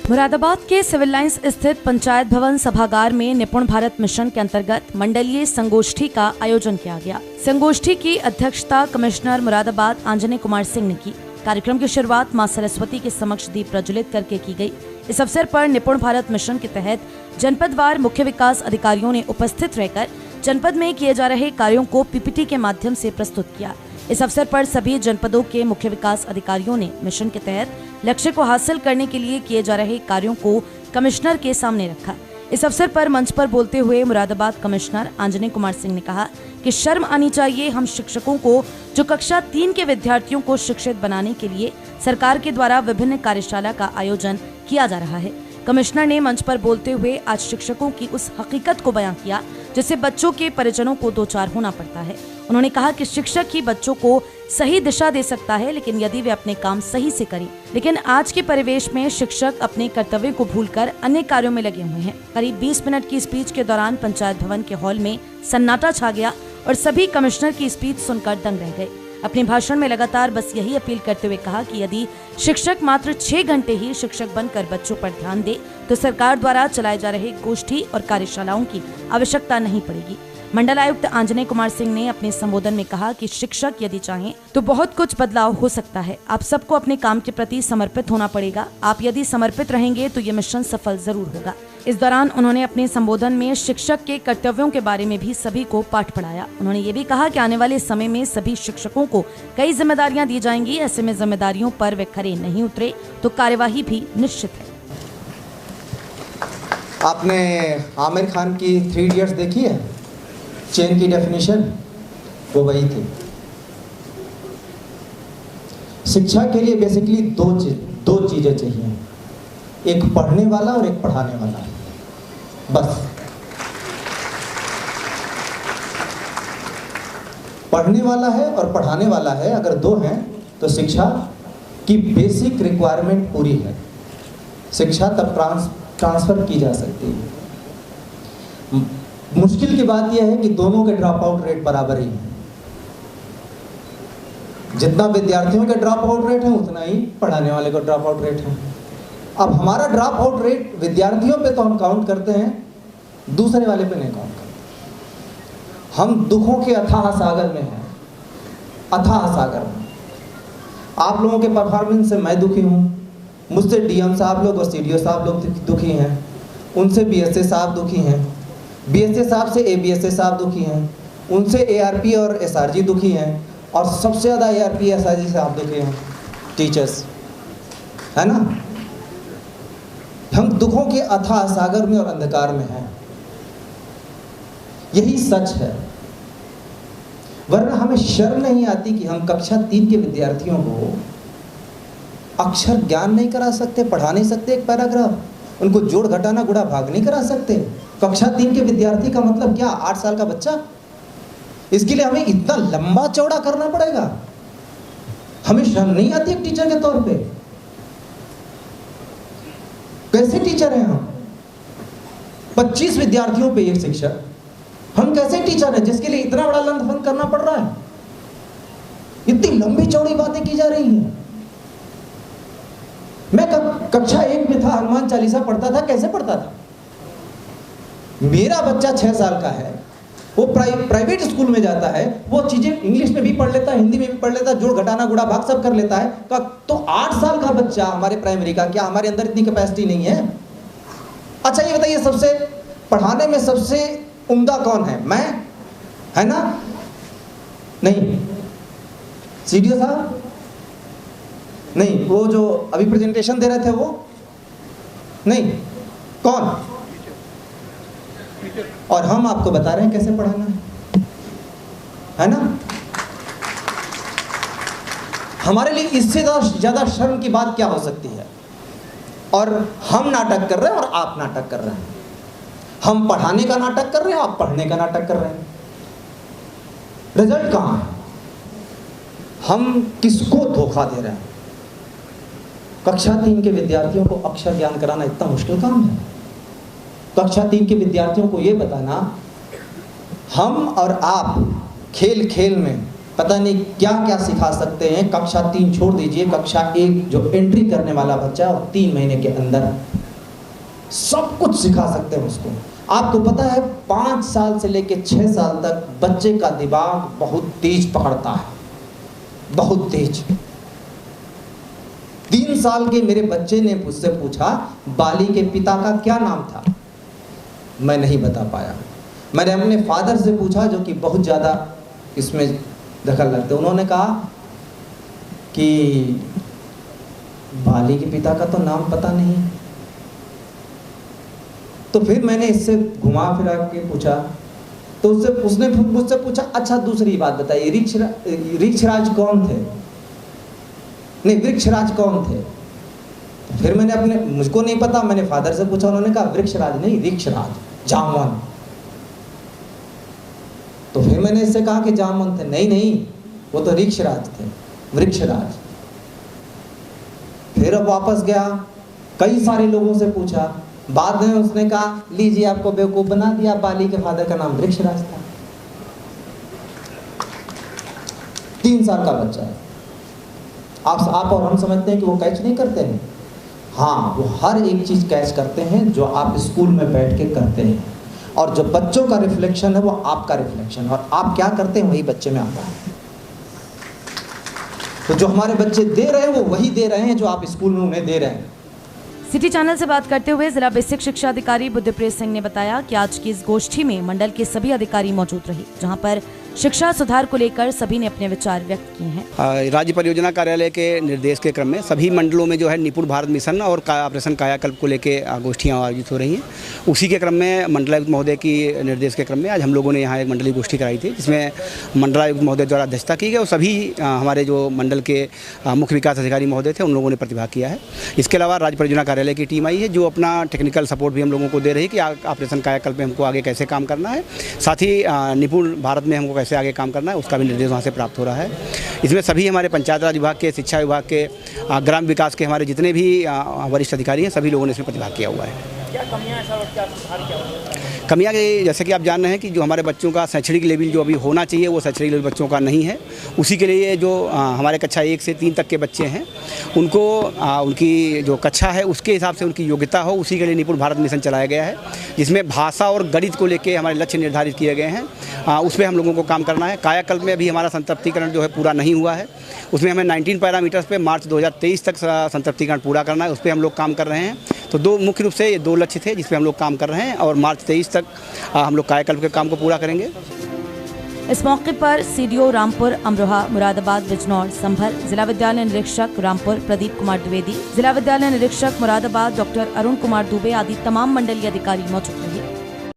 मुरादाबाद के civil lines स्थित पंचायत भवन सभागार में निपुण भारत मिशन के अंतर्गत मंडलीय संगोष्ठी का आयोजन किया गया। संगोष्ठी की अध्यक्षता कमिश्नर मुरादाबाद आंजनेय कुमार सिंह ने की। कार्यक्रम की शुरुआत मां सरस्वती के समक्ष दीप प्रज्वलित करके की गई। इस अवसर पर निपुण भारत मिशन के तहत जनपदवार मुख्य विकास अधिकारियों ने उपस्थित रहकर जनपद में किए जा रहे कार्यों को पीपीटी के माध्यम से प्रस्तुत किया। इस अवसर पर सभी जनपदों के मुख्य विकास अधिकारियों ने मिशन के तहत लक्ष्य को हासिल करने के लिए किए जा रहे कार्यों को कमिश्नर के सामने रखा। इस अवसर पर मंच पर बोलते हुए मुरादाबाद कमिश्नर आंजनेय कुमार सिंह ने कहा कि शर्म आनी चाहिए हम शिक्षकों को जो कक्षा 3 के विद्यार्थियों को शिक्षित बनाने के लिए सरकार के द्वारा विभिन्न कार्यशाला का आयोजन किया जा रहा है। कमिश्नर ने मंच पर बोलते हुए आज शिक्षकों की उस हकीकत को बयां किया जिससे बच्चों के परिजनों को दो चार होना पड़ता है। उन्होंने कहा कि शिक्षक ही बच्चों को सही दिशा दे सकता है, लेकिन यदि वे अपने काम सही से करें। लेकिन आज के परिवेश में शिक्षक अपने कर्तव्य को भूलकर अन्य कार्यों में लगे हुए हैं। करीब 20 मिनट की स्पीच के दौरान पंचायत भवन के हॉल में सन्नाटा छा गया और सभी कमिश्नर की स्पीच सुनकर दंग रह गए। अपने भाषण में लगातार बस यही अपील करते हुए कहा कि यदि शिक्षक मात्र 6 घंटे ही शिक्षक बनकर बच्चों पर ध्यान दे तो सरकार द्वारा चलाए जा रहे गोष्ठी और कार्यशालाओं की आवश्यकता नहीं पड़ेगी। मंडल आयुक्त आंजनेय कुमार सिंह ने अपने संबोधन में कहा कि शिक्षक यदि चाहें तो बहुत कुछ बदलाव हो सकता है। आप सबको अपने काम के प्रति समर्पित होना पड़ेगा। आप यदि समर्पित रहेंगे तो ये मिशन सफल जरूर होगा। इस दौरान उन्होंने अपने संबोधन में शिक्षक के कर्तव्यों के बारे में भी सभी को पाठ पढ़ाया। उन्होंने ये भी कहा कि आने वाले समय में सभी शिक्षकों को कई जिम्मेदारियां दी जाएंगी। ऐसे में जिम्मेदारियों पर वे खरे नहीं उतरे तो कार्यवाही भी निश्चित है। आपने आमिर खान की 3 इडियट्स देखी है? चेन की डेफिनेशन वो वही थी। शिक्षा के लिए बेसिकली दो चीजें चाहिए, एक पढ़ने वाला और एक पढ़ाने वाला, बस। पढ़ने वाला है और पढ़ाने वाला है, अगर 2 हैं तो शिक्षा की बेसिक रिक्वायरमेंट पूरी है। शिक्षा तब ट्रांसफर की जा सकती है। मुश्किल की बात यह है कि दोनों के ड्रॉप आउट रेट बराबर ही है। जितना विद्यार्थियों के ड्रॉप आउट रेट है उतना ही पढ़ाने वाले का ड्रॉप आउट रेट है। अब हमारा ड्रॉप आउट रेट विद्यार्थियों पे तो हम काउंट करते हैं, दूसरे वाले पे नहीं काउंट करते। हम दुखों के अथाह सागर में हैं, अथाह सागर में। आप लोगों के परफॉर्मेंस से मैं दुखी हूँ, मुझसे डीएम साहब लोग और सीडीओ साहब लोग दुखी हैं, उनसे बीएसए साहब दुखी हैं, बीएसए साहब से एबीएसए साहब दुखी हैं, उनसे एआरपी और एसआरजी दुखी हैं, और सबसे ज़्यादा एआरपी एसआरजी से आप दुखी हैं, टीचर्स, है ना? हम दुखों के अथाह सागर में और अंधकार में हैं, यही सच है। वरना हमें शर्म नहीं आती कि हम कक्षा 3 के विद्यार्थियों को अक्षर ज्ञान नहीं करा सकते, पढ़ा नहीं सकते, एक पैराग्राफ, उनको जोड़ घटाना गुणा भाग नहीं करा सकते। कक्षा 3 के विद्यार्थी का मतलब क्या? 8 साल का बच्चा। इसके लिए हमें इतना लंबा चौड़ा करना पड़ेगा? हमें शर्म नहीं आती एक टीचर के तौर पे? कैसे टीचर हैं हम? 25 विद्यार्थियों पे एक शिक्षक। हम कैसे टीचर हैं जिसके लिए इतना बड़ा लंदफंद करना पड़ रहा है? इतनी लंबी चौड़ी बातें की जा रही हैं। मैं कक्षा 1 में था, हनुमान चालीसा पढ़ता था। कैसे पढ़ता था? मेरा बच्चा 6 साल का है, वो प्राइवेट स्कूल में जाता है, वो चीजें इंग्लिश में भी पढ़ लेता है, हिंदी में भी पढ़ लेता है, जोड़ घटाना गुणा भाग सब कर लेता है। तो 8 साल का बच्चा हमारे प्राइमरी का, क्या हमारे अंदर इतनी कैपेसिटी नहीं है? अच्छा ये बताइए, सबसे पढ़ाने में सबसे उम्दा कौन है? मैं, है ना? नहीं। सीडीओ साहब नहीं, वो जो अभी प्रेजेंटेशन दे रहे थे वो नहीं, कौन? और हम आपको बता रहे हैं कैसे पढ़ाना है ना? हमारे लिए इससे ज्यादा शर्म की बात क्या हो सकती है? और हम नाटक कर रहे हैं और आप नाटक कर रहे हैं। हम पढ़ाने का नाटक कर रहे हैं, आप पढ़ने का नाटक कर रहे हैं। रिजल्ट कहां है? हम किसको धोखा दे रहे हैं? कक्षा 3 के विद्यार्थियों को अक्षर ज्ञान कराना इतना मुश्किल काम है? कक्षा 3 के विद्यार्थियों को ये बताना, हम और आप खेल खेल में पता नहीं क्या क्या सिखा सकते हैं। कक्षा 3 छोड़ दीजिए, कक्षा 1 जो एंट्री करने वाला बच्चा 3 महीने के अंदर सब कुछ सिखा सकते हैं उसको। आपको पता है 5 साल से लेकर 6 साल तक बच्चे का दिमाग बहुत तेज पकड़ता है, बहुत तेज। 3 साल के मेरे बच्चे ने मुझसे पूछा बाली के पिता का क्या नाम था, मैं नहीं बता पाया। मैंने अपने फादर से पूछा जो कि बहुत ज़्यादा इसमें दखल लगते, उन्होंने कहा कि बाली के पिता का तो नाम पता नहीं। तो फिर मैंने इससे घुमा फिरा के पूछा, तो उसने मुझसे पूछा अच्छा दूसरी बात बताइए, वृक्षराज कौन थे, नहीं वृक्षराज कौन थे। फिर मैंने मुझको नहीं पता, मैंने फादर से पूछा, उन्होंने कहा वृक्षराज नहीं वृक्षराज जामवन। तो फिर मैंने इससे कहा कि जामवन थे, नहीं वो तो वृक्षराज थे, वृक्षराज। फिर अब वापस गया, कई सारे लोगों से पूछा, बाद में उसने कहा लीजिए आपको बेवकूफ बना दिया, बाली के फादर का नाम वृक्षराज था। 3 साल का बच्चा है। आप और हम समझते हैं कि वो कैच नहीं करते हैं। हाँ, वो हर एक चीज कैच करते हैं जो आप स्कूल में बैठ के करते हैं, और जो बच्चों का रिफ्लेक्शन है वो आपका रिफ्लेक्शन, और आप क्या करते हैं वही बच्चे में आता है। तो जो हमारे बच्चे दे रहे हैं वो वही दे रहे हैं जो आप स्कूल में उन्हें दे रहे हैं। सिटी चैनल से बात करते हुए जिला बेसिक शिक्षा अधिकारी बुद्धिप्रिय सिंह ने बताया कि आज की इस गोष्ठी में मंडल के सभी अधिकारी मौजूद रहे, जहां पर शिक्षा सुधार को लेकर सभी ने अपने विचार व्यक्त किए हैं। राज्य परियोजना कार्यालय के निर्देश के क्रम में सभी मंडलों में जो है निपुण भारत मिशन और ऑपरेशन कायाकल्प को लेकर गोष्ठियाँ आयोजित हो रही हैं। उसी के क्रम में मंडलायुक्त महोदय की निर्देश के क्रम में आज हम लोगों ने यहाँ एक मंडलीय गोष्ठी कराई थी, जिसमें मंडलायुक्त महोदय द्वारा अध्यक्षता की गई और सभी हमारे जो मंडल के मुख्य विकास अधिकारी महोदय थे उन लोगों ने प्रतिभाग किया है। इसके अलावा राज्य परियोजना कार्यालय की टीम आई है जो अपना टेक्निकल सपोर्ट भी हम लोगों को दे रही है कि ऑपरेशन कायाकल्प में हमको आगे कैसे काम करना है, साथ ही निपुण भारत में हमको कैसे आगे काम करना है उसका भी निर्देश वहाँ से प्राप्त हो रहा है। इसमें सभी हमारे पंचायत राज विभाग के, शिक्षा विभाग के, ग्राम विकास के हमारे जितने भी वरिष्ठ अधिकारी हैं सभी लोगों ने इसमें प्रतिभाग किया हुआ है। क्या कमियां हैं सर और क्या सुधार क्या होगा? कमियाँ जैसे कि आप जान रहे हैं कि जो हमारे बच्चों का शैक्षणिक लेवल जो अभी होना चाहिए वो शैक्षणिक लेवल बच्चों का नहीं है। उसी के लिए जो हमारे कक्षा 1 से 3 तक के बच्चे हैं उनको उनकी जो कक्षा है उसके हिसाब से उनकी योग्यता हो, उसी के लिए निपुण भारत मिशन चलाया गया है, जिसमें भाषा और गणित को लेकर हमारे लक्ष्य निर्धारित किए गए हैं। उस पर हम लोगों को काम करना है। कायाकल्प में अभी हमारा संतृप्तिकरण जो है पूरा नहीं हुआ है, उसमें हमें 19 पैरामीटर्स पे मार्च 2023 तक संतृप्तिकरण पूरा करना है, उस पर हम लोग काम कर रहे हैं। तो दो मुख्य रूप से ये 2 लक्ष्य थे जिस पे हम लोग काम कर रहे हैं और मार्च 23 तक हम लोग कायाकल्प के काम को पूरा करेंगे। इस मौके पर सीडीओ रामपुर, अमरोहा, मुरादाबाद, बिजनौर, संभल, जिला विद्यालय निरीक्षक रामपुर प्रदीप कुमार द्विवेदी, जिला विद्यालय निरीक्षक मुरादाबाद डॉक्टर अरुण कुमार दुबे आदि तमाम मंडलीय अधिकारी मौजूद रहे।